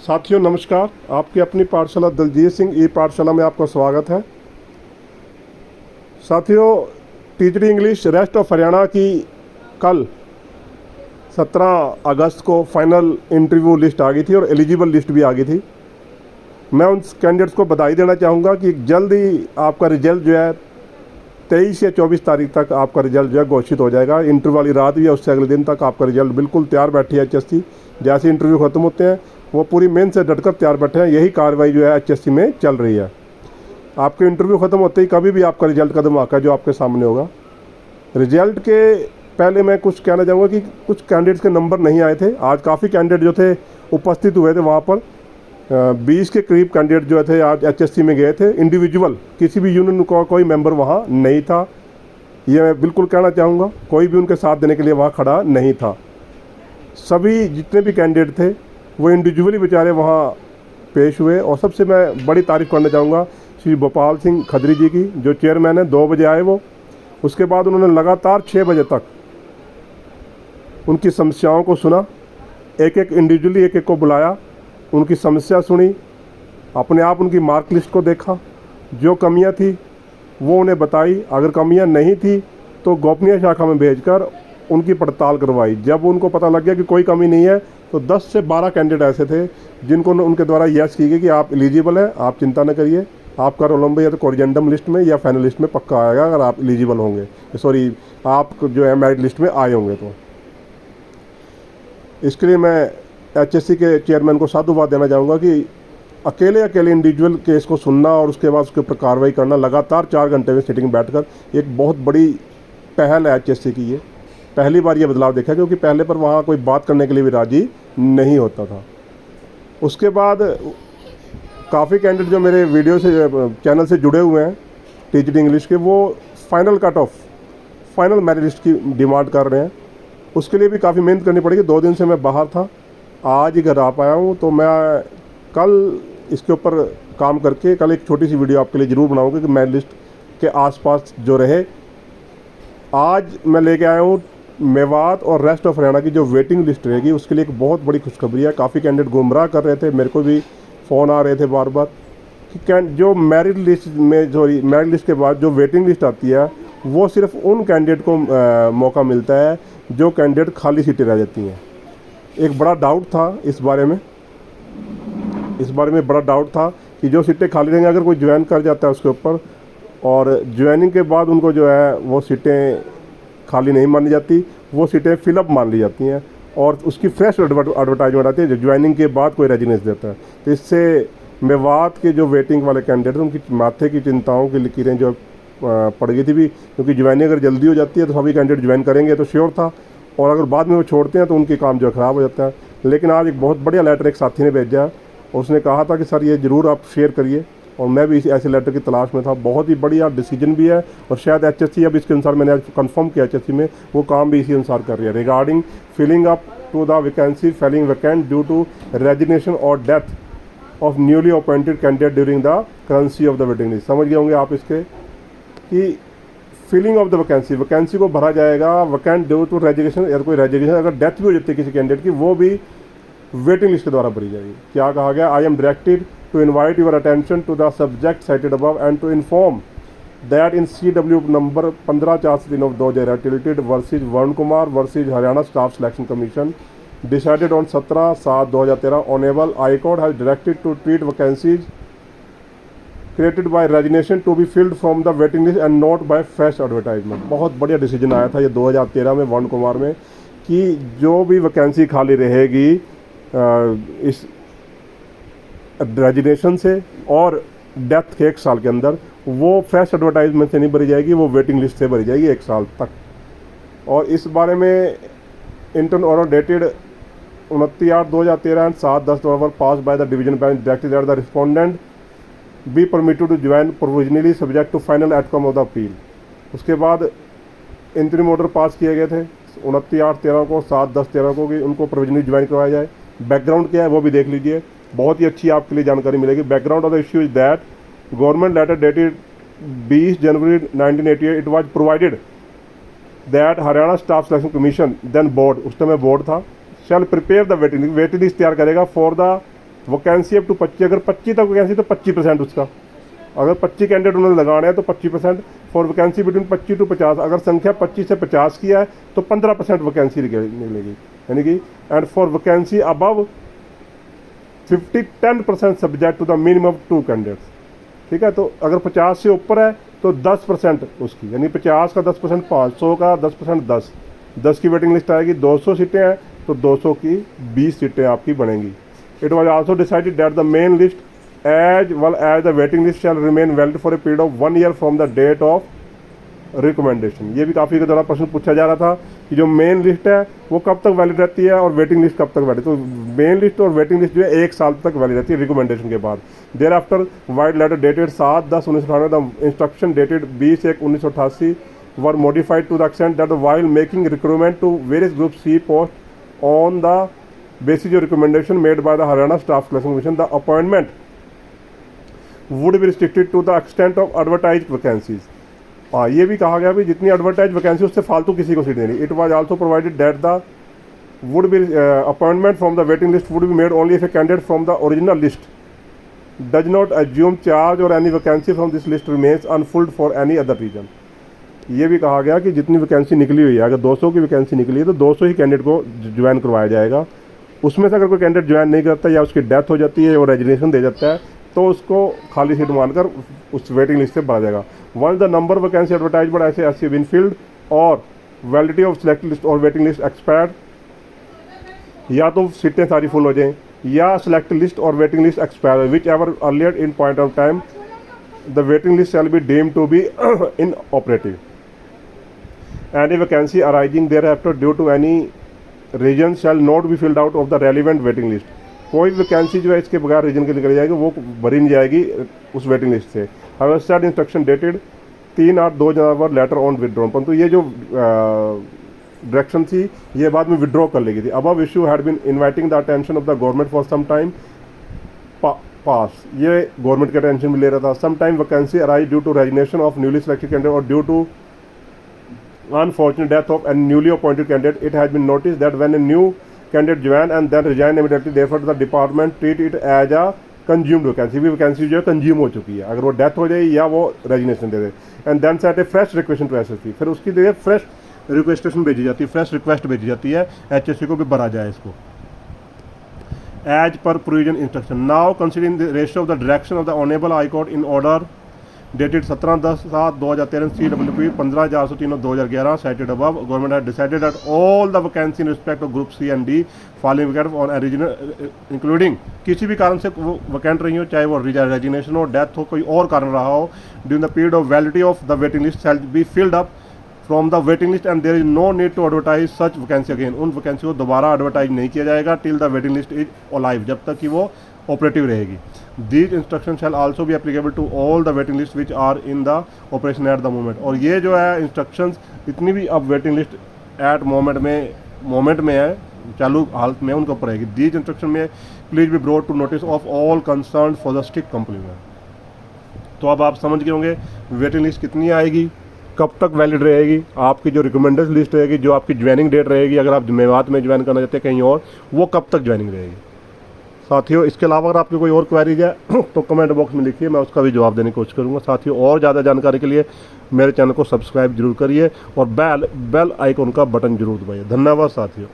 साथियों नमस्कार। आपकी अपनी पाठशाला दलजीत सिंह ई पाठशाला में आपका स्वागत है। साथियों, teacher English rest of Haryana की कल 17 अगस्त को फाइनल इंटरव्यू लिस्ट आ गई थी और एलिजिबल लिस्ट भी आ गई थी। मैं उन कैंडिडेट्स को बधाई देना चाहूँगा कि जल्द ही आपका रिजल्ट जो है 23 या 24 तारीख तक आपका रिजल्ट जो है घोषित हो जाएगा। इंटरव्यू वाली रात भी है, उससे अगले दिन तक आपका रिजल्ट बिल्कुल तैयार बैठी है। HSC जैसे इंटरव्यू ख़त्म होते हैं वो पूरी मेहनत से डटकर तैयार बैठे हैं। यही कार्रवाई जो है HSC में चल रही है। आपके इंटरव्यू ख़त्म होते ही कभी भी आपका रिजल्ट का धमाका जो आपके सामने होगा। रिजल्ट के पहले मैं कुछ कहना चाहूँगा कि कुछ कैंडिडेट्स के नंबर नहीं आए थे। आज काफ़ी कैंडिडेट जो थे उपस्थित हुए थे वहाँ पर। 20 के करीब कैंडिडेट जो थे आज HSC में गए थे। इंडिविजुअल किसी भी यूनियन का कोई मेंबर वहाँ नहीं था, ये मैं बिल्कुल कहना चाहूँगा। कोई भी उनके साथ देने के लिए वहाँ खड़ा नहीं था। सभी जितने भी कैंडिडेट थे वो इंडिविजुअली बेचारे वहाँ पेश हुए। और सबसे मैं बड़ी तारीफ़ करना चाहूँगा श्री भोपाल सिंह खदरी जी की, जो चेयरमैन है। 2 बजे आए वो, उसके बाद उन्होंने लगातार 6 बजे तक उनकी समस्याओं को सुना। एक एक इंडिविजुअली एक को बुलाया, उनकी समस्या सुनी, अपने आप उनकी मार्क लिस्ट को देखा, जो कमियां थी वो उन्हें बताई। अगर कमियां नहीं थी तो गोपनीय शाखा में भेजकर उनकी पड़ताल करवाई। जब उनको पता लग गया कि कोई कमी नहीं है तो 10 से 12 कैंडिडेट ऐसे थे जिनको उनके द्वारा यस की गई कि आप एलिजिबल हैं, आप चिंता न करिए, आपका रोल नंबर या तो कोरिजेंडम लिस्ट में या फाइनल लिस्ट में पक्का आएगा अगर आप एलिजिबल होंगे, सॉरी आप जो है मेरिट लिस्ट में आए होंगे। तो इसके लिए मैं HSC के चेयरमैन को साधुवाद देना चाहूँगा कि अकेले इंडिविजुअल केस को सुनना और उसके बाद उसके ऊपर कार्रवाई करना लगातार 4 घंटे में सिटिंग बैठकर एक बहुत बड़ी पहल है HSC की। ये पहली बार ये बदलाव देखा, क्योंकि पहले पर वहाँ कोई बात करने के लिए भी राजी नहीं होता था। उसके बाद काफ़ी कैंडिडेट जो मेरे वीडियो से चैनल से जुड़े हुए हैं टीचर इंग्लिश के, वो final cut off final merit list की डिमांड कर रहे हैं। उसके लिए भी काफ़ी मेहनत करनी पड़ेगी। 2 दिन से मैं बाहर था, आज ही घर आ पाया हूँ। तो मैं कल इसके ऊपर काम करके कल एक छोटी सी वीडियो आपके लिए ज़रूर बनाऊँगा कि मेरिट लिस्ट के आसपास जो रहे। आज मैं लेके आया हूँ मेवात और रेस्ट ऑफ हरियाणा की जो वेटिंग लिस्ट रहेगी उसके लिए एक बहुत बड़ी खुशखबरी है। काफ़ी कैंडिडेट गुमराह कर रहे थे, मेरे को भी फ़ोन आ रहे थे बार बार कि जो मेरिट लिस्ट में मेरिट लिस्ट के बाद जो वेटिंग लिस्ट आती है वो सिर्फ उन कैंडिडेट को मौका मिलता है जो कैंडिडेट खाली सीटें रह जाती हैं। एक बड़ा डाउट था इस बारे में बड़ा डाउट था कि जो सीटें खाली रहेंगी, अगर कोई ज्वाइन कर जाता है उसके ऊपर और ज्वाइनिंग के बाद उनको जो है वो सीटें खाली नहीं मानी जाती, वो सीटें फिलअप मान ली जाती हैं और उसकी फ्रेश एडवर्टाइजमेंट आती है जो ज्वाइनिंग के बाद कोई रेजिग्नेस देता है। तो इससे मेवात के जो वेटिंग वाले कैंडिडेट उनकी माथे की चिंताओं की लकीरें जो पड़ गई थी भी, क्योंकि ज्वाइनिंग अगर जल्दी हो जाती है तो सभी कैंडिडेट ज्वाइन करेंगे तो श्योर था, और अगर बाद में वो छोड़ते हैं तो उनके काम जो ख़राब हो जाता है। लेकिन आज एक बहुत बढ़िया लेटर एक साथी ने भेजा और उसने कहा था कि सर ये ज़रूर आप शेयर करिए, और मैं भी ऐसे लेटर की तलाश में था। बहुत ही बढ़िया डिसीजन भी है और शायद HSC अब इसके अनुसार, मैंने आज कंफर्म किया HSC में, वो काम भी इसी अनुसार कर रही है। Regarding filling up to the vacancy falling vacant due to resignation और death of newly appointed candidate during the currency of the waiting list. समझ गए होंगे आप इसके कि फिलिंग ऑफ द वैकेंसी को भरा जाएगा वैकेंट ड्यू टू रेजिग्नेशन, या कोई रेजिग्नेशन अगर डेथ भी हो जाती है किसी कैंडिडेट की, वो भी वेटिंग लिस्ट के द्वारा भरी जाएगी। क्या कहा गया? I am directed to invite your attention to the subject cited above and to inform that in CW number 15/4/2013 tilted versus Varun Kumar versus Haryana staff selection commission decided on 17/7/2013 honourable high court has directed to treat vacancies created by resignation to be filled from the waiting list and not by fresh advertisement. बहुत बढ़िया decision आया था ये 2013 में वरुण कुमार में कि जो भी वैकेंसी खाली रहेगी इस रेजिग्नेशन से और डेथ के 1 साल के अंदर, वो फ्रेश एडवर्टाइजमेंट से नहीं भरी जाएगी, वो वेटिंग लिस्ट से भरी जाएगी 1 साल तक। और इस बारे में इंटर्न ऑर्डर डेटेड 29/8/2013 एंड 7/10/2013 पास by the division bench directed that the respondent be permitted to join provisionally subject to final outcome of the appeal. उसके बाद इंटरिम ऑर्डर पास किए गए थे 29/8/13 को, 7/10/13 को कि उनको प्रोविजनली ज्वाइन करवाया जाए। बैकग्राउंड क्या है वो भी देख लीजिए, बहुत ही अच्छी आपके लिए जानकारी मिलेगी। Background of the issue is that government letter dated 20 January 1988 it was provided that Haryana staff selection commission then board, उस समय बोर्ड था, shall prepare the waiting list तैयार करेगा for the vacancy up to 25, अगर 25 तक वैकेंसी तो 25% उसका, अगर 25 कैंडिडेट उन्होंने लगाने हैं तो 25%। फॉर वैकेंसी बिटवीन 25 to 50, अगर संख्या 25 से 50 की है तो 15% वैकेंसी निकलेगी, यानी कि and for vacancy above 50 10% subject to the minimum 2 candidates. ठीक है, तो अगर 50 से ऊपर है तो 10% उसकी, यानी 50 का 10%, 500 का 10%, 10 की वेटिंग लिस्ट आएगी। 200 सीटें हैं तो 200 की 20 सीटें आपकी बनेंगी। It was also decided that the main list as well as the waiting list shall remain valid for a period of 1 year from the date of recommendation। ये भी काफ़ी ज़्यादा प्रश्न पूछा जा रहा था कि जो मेन लिस्ट है वो कब तक वैलिड रहती है और वेटिंग लिस्ट कब तक वैलिड, तो मेन लिस्ट और वेटिंग लिस्ट जो है 1 साल तक वैलिड रहती है रिकमेंडेशन के बाद। Thereafter vide letter dated 7/10/1998 the instruction dated 20/1/1988 were modified to the extent that while making recruitment to various group C post on the basis of recommendation made by the Haryana staff selection commission the appointment would be restricted to the extent of advertise vacancies. ये भी कहा गया भी जितनी advertise vacancy उससे फालतू किसी को सीट देनी। It was also provided that the would be appointment from the waiting list would be made only if a candidate from the original list does not assume charge और any vacancy from this list remains unfilled for any other reason. ये भी कहा गया कि जितनी vacancy निकली हुई है, अगर 200 की वैकेंसी निकली है तो 200 ही कैंडिडेट को ज्वाइन करवाया जाएगा। उसमें से अगर कोई कैंडिडेट ज्वाइन नहीं करता या उसकी डेथ हो जाती है और रेजिग्नेशन दे जाता है तो उसको खाली सीट मानकर उस वेटिंग लिस्ट से भरा जाएगा। Once the number vacancy advertisement ऐसे ऐसी बिन फील्ड और वैलिडिटी ऑफ सिलेक्ट लिस्ट और वेटिंग लिस्ट एक्सपायर्ड, या तो सीटें सारी फुल हो जाएं या सिलेक्ट लिस्ट और waiting list expire, whichever earlier in point of time the waiting list shall be deemed to be inoperative. Any vacancy arising thereafter due to any reason shall not be filled out of the relevant waiting list. कोई vacancy जो है इसके बगैर reason के निकल जाएगी वो भरी नहीं जाएगी उस वेटिंग लिस्ट से। However said instruction dated 3/8/2000 later on withdrawn, परंतु ये जो डायरेक्शन थी ये बाद में विड्रॉ कर लेगी थी। Above issue had been inviting the attention of the government for some time past, ये गवर्नमेंट के अटेंशन में ले रहा था। Some time vacancy arise due to resignation of newly selected candidate और due to unfortunate death of a newly appointed candidate. It has been noticed that when a new candidate join and then resign immediately, therefore the department treat it as a consumed vacancy। भी vacancy जो है consume हो चुकी है, अगर वो death हो जाए या वो रेजिग्नेशन दे दे। And then set a fresh requisition to SSC, फिर उसकी लिए फ्रेश रिक्वेस्टेशन भेजी जाती है, फ्रेश रिक्वेस्ट भेजी जाती है एचएससी को भी भरा जाए इसको as per provision instruction. Now considering the ratio of the direction of the honourable high court in order dated 17/10/2013 CWP 15/403/2011 cited above, government had decided that all the vacancy in respect of group C and D following vacant on original including किसी भी कारण से वो vacant रही हो, चाहे वो resignation हो, डेथ हो, कोई और कारण रहा हो, during the period of validity of the waiting list shall be filled up from the waiting list and there is no need to advertise such vacancy again. उन वैकेंसी को दोबारा एडवर्टाइज नहीं किया जाएगा till the waiting list is alive, जब तक कि वो ऑपरेटिव रहेगी। These instructions shall also be applicable to all the waiting lists which are in the operation at the moment। और ये जो है इंस्ट्रक्शंस जितनी भी अब वेटिंग लिस्ट एट मोमेंट में है, चालू हालत में, उनके ऊपर रहेगी। These instruction में please be brought to notice of all concern for the strict compliment. तो अब आप समझ गए होंगे वेटिंग लिस्ट कितनी आएगी, कब तक वैलिड रहेगी, आपकी जो रिकमेंडेड लिस्ट रहेगी, जो आपकी ज्वाइनिंग डेट रहेगी, अगर आप मेवात में ज्वाइन करना चाहते हैं कहीं और, वो कब तक ज्वाइनिंग रहेगी। साथियों इसके अलावा अगर आपकी कोई और क्वेरीज है तो कमेंट बॉक्स में लिखिए, मैं उसका भी जवाब देने की कोशिश करूंगा। साथियों और ज़्यादा जानकारी के लिए मेरे चैनल को सब्सक्राइब जरूर करिए और बेल आइकॉन का बटन जरूर दबाइए। धन्यवाद साथियों।